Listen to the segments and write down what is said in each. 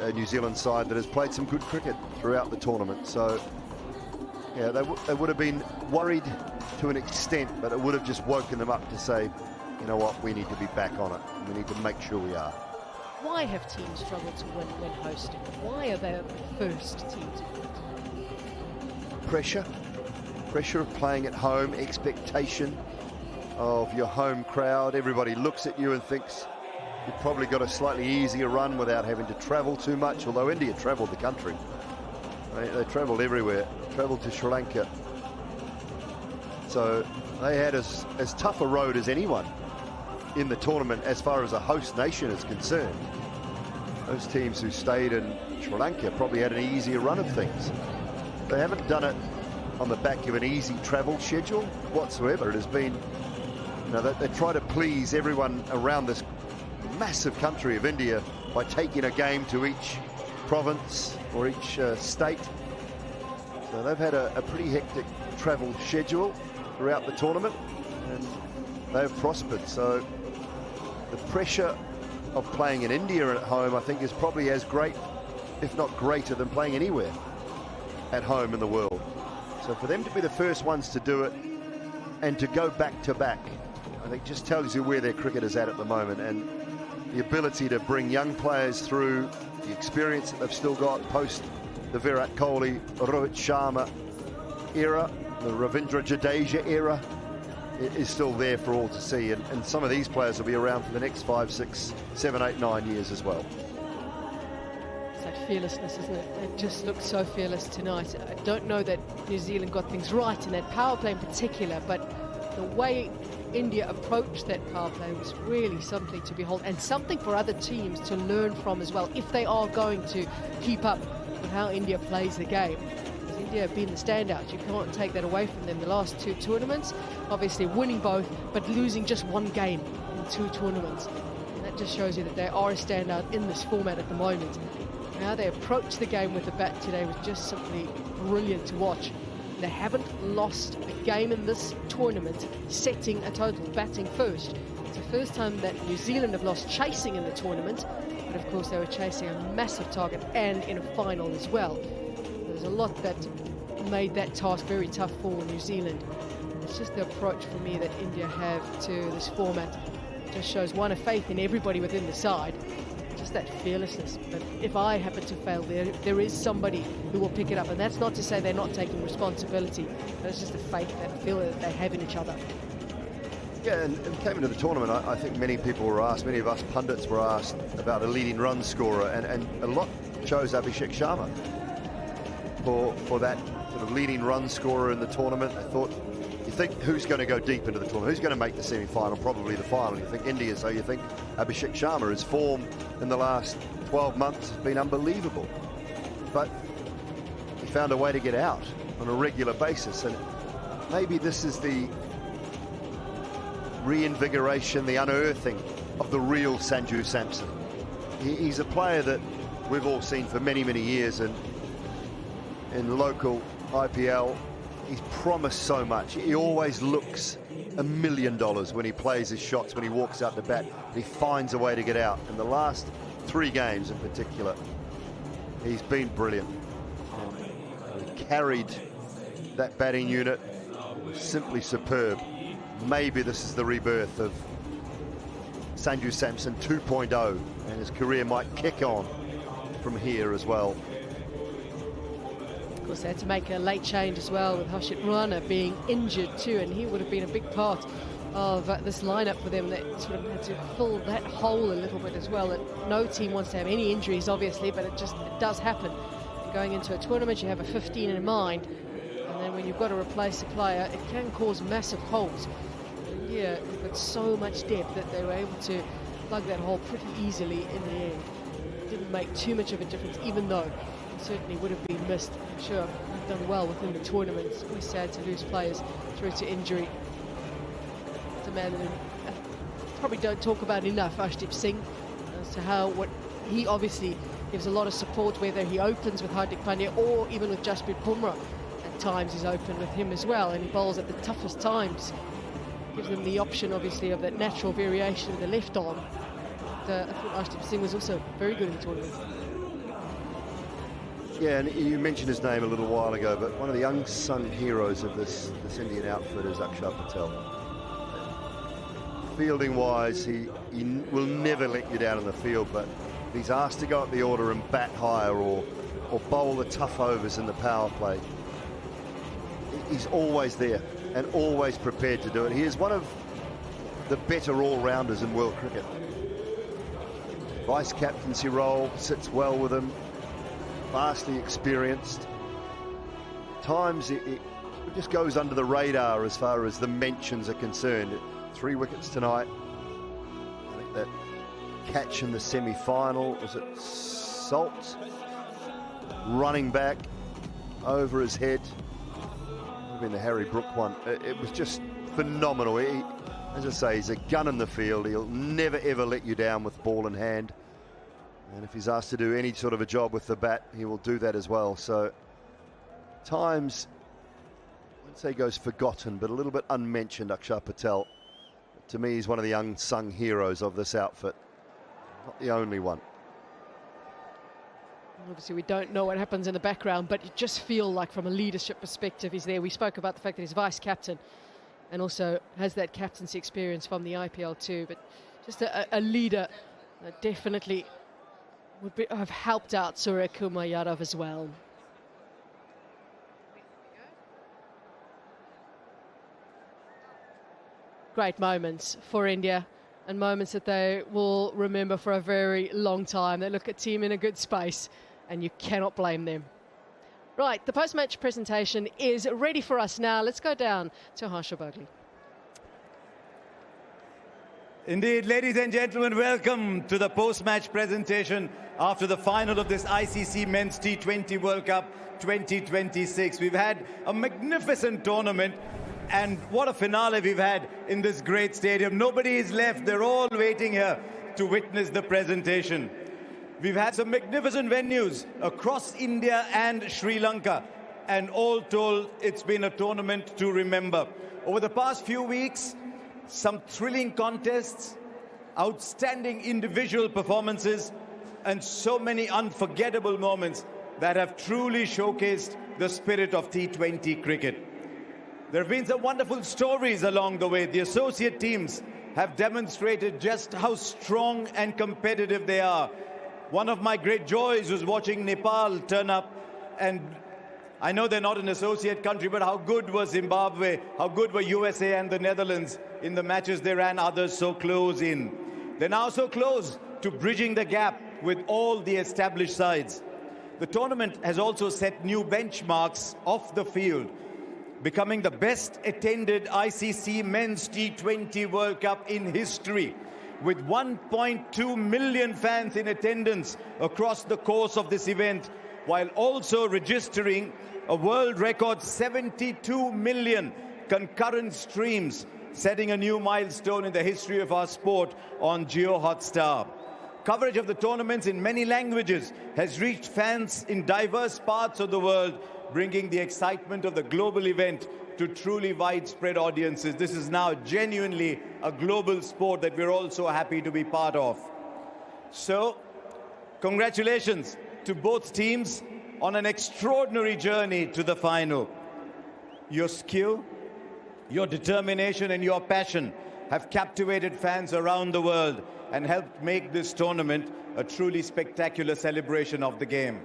a New Zealand side that has played some good cricket throughout the tournament. So, yeah, they would have been worried to an extent, but it would have just woken them up to say, you know what, we need to be back on it. We need to make sure we are. Why have teams struggled to win when hosting? Why are they the first team to do it? Pressure of playing at home, expectation of your home crowd. Everybody looks at you and thinks you've probably got a slightly easier run without having to travel too much, although India travelled the country. They travelled everywhere, travelled to Sri Lanka. So they had as tough a road as anyone in the tournament as far as a host nation is concerned. Those teams who stayed in Sri Lanka probably had an easier run of things. They haven't done it on the back of an easy travel schedule whatsoever. It has been, you know, they try to please everyone around this massive country of India by taking a game to each province or each state. So they've had a pretty hectic travel schedule throughout the tournament, and they've prospered. So the pressure of playing in India at home, I think, is probably as great, if not greater, than playing anywhere at home in the world. So for them to be the first ones to do it and to go back to back, I think just tells you where their cricket is at the moment, and the ability to bring young players through, the experience that they've still got post the Virat Kohli, Rohit Sharma era, the Ravindra Jadeja era, is still there for all to see, and some of these players will be around for the next 5, 6, 7, 8, 9 years as well. It's that fearlessness, isn't it? It just looked so fearless tonight. I don't know that New Zealand got things right in that power play in particular, but the way India approached that power play was really something to behold, and something for other teams to learn from as well, if they are going to keep up with how India plays the game. India have been the standouts. You can't take that away from them. The last two tournaments, obviously winning both, but losing just one game in 2 tournaments. And that just shows you that they are a standout in this format at the moment. How they approach the game with the bat today was just simply brilliant to watch. They haven't lost a game in this tournament setting a total, batting first. It's the first time that New Zealand have lost chasing in the tournament, but of course they were chasing a massive target and in a final as well. There's a lot that made that task very tough for New Zealand. It's just the approach for me that India have to this format. It just shows, one, a faith in everybody within the side, just that fearlessness. But if I happen to fail, there is somebody who will pick it up, and that's not to say they're not taking responsibility, but it's just a faith, that feel that they have in each other. Yeah, and came into the tournament, I think many people were asked, many of us pundits were asked about a leading run scorer, and a lot chose Abhishek Sharma for that sort of leading run scorer in the tournament. I thought, you think who's going to go deep into the tournament? Who's going to make the semi-final? Probably the final. You think India, so you think Abhishek Sharma. His form in the last 12 months has been unbelievable. But he found a way to get out on a regular basis, and maybe this is the reinvigoration, the unearthing of the real Sanju Samson. He's a player that we've all seen for many, many years, and in local IPL, he's promised so much. He always looks $1 million when he plays his shots, when he walks out the bat. He finds a way to get out. In the last 3 games in particular, he's been brilliant. He carried that batting unit, simply superb. Maybe this is the rebirth of Sanju Samson 2.0, and his career might kick on from here as well. Of course, they had to make a late change as well, with Harshit Rana being injured too, and he would have been a big part of this lineup for them. They sort of had to fill that hole a little bit as well. And no team wants to have any injuries, obviously, but it does happen. Going into a tournament, you have a 15 in mind, and then when you've got to replace a player, it can cause massive holes. And yeah, they've got so much depth that they were able to plug that hole pretty easily in the end. It didn't make too much of a difference, even though certainly would have been missed. I'm sure we've done well within the tournament. It's always sad to lose players through to injury. It's a man that I probably don't talk about enough, Arshdeep Singh, as to what he obviously gives a lot of support, whether he opens with Hardik Pandya or even with Jasprit Bumrah. At times he's open with him as well, and he bowls at the toughest times. Gives them the option, obviously, of that natural variation of the left arm. But I thought Arshdeep Singh was also very good in the tournament. Yeah, and you mentioned his name a little while ago, but one of the unsung heroes of this Indian outfit is Akshar Patel. Fielding-wise, he will never let you down in the field, but if he's asked to go up the order and bat higher or bowl the tough overs in the power play, he's always there and always prepared to do it. He is one of the better all-rounders in world cricket. Vice-captaincy role sits well with him, vastly experienced. At times it just goes under the radar as far as the mentions are concerned. 3 wickets tonight. I think that catch in the semi-final, was it Salt? Running back over his head. Would have been the Harry Brook one. It was just phenomenal. As I say, he's a gun in the field. He'll never ever let you down with ball in hand. And if he's asked to do any sort of a job with the bat, he will do that as well. So, times, I wouldn't say he goes forgotten, but a little bit unmentioned, Akshar Patel. To me, he's one of the unsung heroes of this outfit. Not the only one. Obviously, we don't know what happens in the background, but you just feel like from a leadership perspective, he's there. We spoke about the fact that he's vice-captain and also has that captaincy experience from the IPL too. But just a leader that definitely would have helped out Surya Kumar Yadav as well. Great moments for India, and moments that they will remember for a very long time. They look at team in a good space, and you cannot blame them. Right, the post-match presentation is ready for us now. Let's go down to Harsha Bogli. Indeed, ladies and gentlemen, welcome to the post-match presentation after the final of this ICC Men's T20 World Cup 2026. We've had a magnificent tournament, and what a finale we've had in this great stadium. Nobody is left. They're all waiting here to witness the presentation. We've had some magnificent venues across India and Sri Lanka, and all told, it's been a tournament to remember. Over the past few weeks, some thrilling contests, outstanding individual performances, and so many unforgettable moments that have truly showcased the spirit of T20 cricket. There have been some wonderful stories along the way. The associate teams have demonstrated just how strong and competitive they are. One of my great joys was watching Nepal turn up, and I know they're not an associate country, but how good was Zimbabwe, how good were USA and the Netherlands in the matches they ran others so close in. They're now so close to bridging the gap with all the established sides. The tournament has also set new benchmarks off the field, becoming the best attended ICC Men's T20 World Cup in history, with 1.2 million fans in attendance across the course of this event, while also registering a world record 72 million concurrent streams, setting a new milestone in the history of our sport on Jio Hotstar. Coverage of the tournaments in many languages has reached fans in diverse parts of the world, bringing the excitement of the global event to truly widespread audiences. This is now genuinely a global sport that we're all so happy to be part of. So, congratulations to both teams on an extraordinary journey to the final. Your skill, your determination and your passion have captivated fans around the world and helped make this tournament a truly spectacular celebration of the game.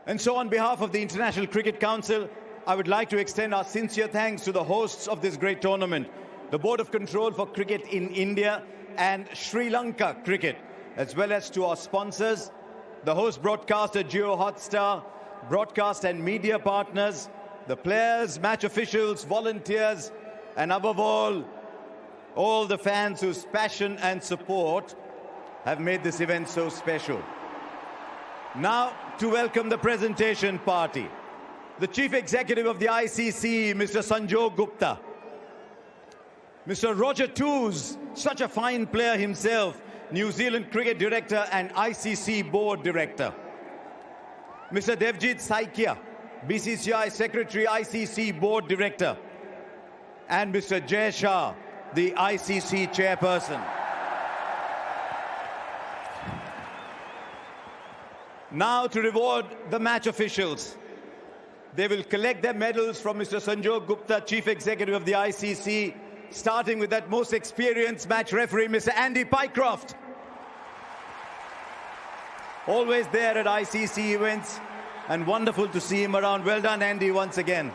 And so on behalf of the International Cricket Council, I would like to extend our sincere thanks to the hosts of this great tournament, the Board of Control for Cricket in India and Sri Lanka Cricket, as well as to our sponsors, the host broadcaster Jio Hotstar, broadcast and media partners, the players, match officials, volunteers, and above all the fans whose passion and support have made this event so special. Now, to welcome the presentation party, the Chief Executive of the ICC, Mr. Sanjog Gupta, Mr. Roger Toos, such a fine player himself, New Zealand Cricket Director and ICC Board Director, Mr. Devjit Saikia, BCCI Secretary, ICC Board Director, and Mr. Jay Shah, the ICC Chairperson. Now to reward the match officials. They will collect their medals from Mr. Sanjog Gupta, Chief Executive of the ICC, starting with that most experienced match referee, Mr. Andy Pycroft. Always there at ICC events, and wonderful to see him around. Well done, Andy, once again.